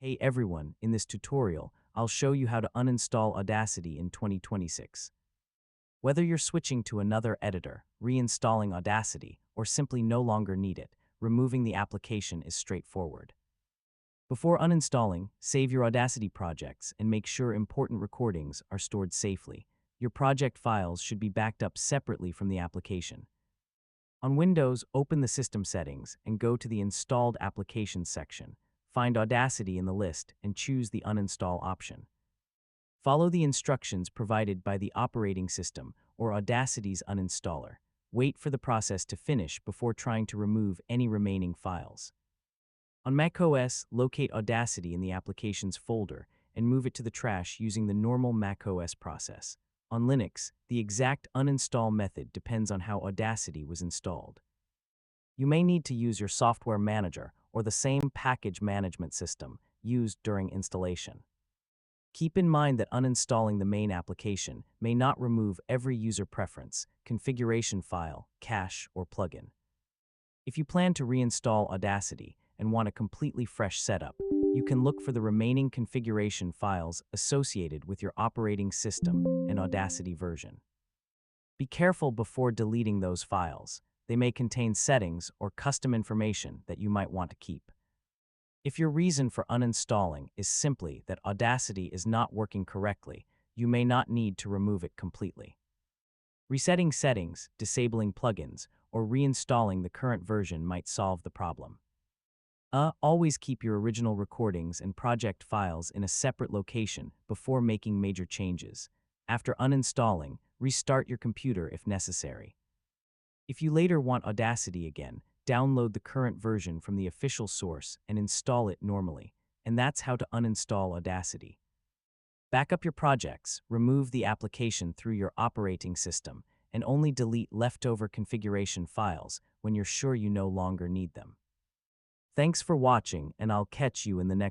Hey everyone, in this tutorial, I'll show you how to uninstall Audacity in 2026. Whether you're switching to another editor, reinstalling Audacity, or simply no longer need it, removing the application is straightforward. Before uninstalling, save your Audacity projects and make sure important recordings are stored safely. Your project files should be backed up separately from the application. On Windows, open the System settings and go to the Installed Applications section. Find Audacity in the list and choose the Uninstall option. Follow the instructions provided by the operating system or Audacity's uninstaller. Wait for the process to finish before trying to remove any remaining files. On macOS, locate Audacity in the Applications folder and move it to the trash using the normal macOS process. On Linux, the exact uninstall method depends on how Audacity was installed. You may need to use your software manager or the same package management system used during installation. Keep in mind that uninstalling the main application may not remove every user preference, configuration file, cache, or plugin. If you plan to reinstall Audacity and want a completely fresh setup, you can look for the remaining configuration files associated with your operating system and Audacity version. Be careful before deleting those files. They may contain settings or custom information that you might want to keep. If your reason for uninstalling is simply that Audacity is not working correctly, you may not need to remove it completely. Resetting settings, disabling plugins, or reinstalling the current version might solve the problem. Always keep your original recordings and project files in a separate location before making major changes. After uninstalling, restart your computer if necessary. If you later want Audacity again, download the current version from the official source and install it normally. And that's how to uninstall Audacity. Back up your projects, remove the application through your operating system, and only delete leftover configuration files when you're sure you no longer need them. Thanks for watching, and I'll catch you in the next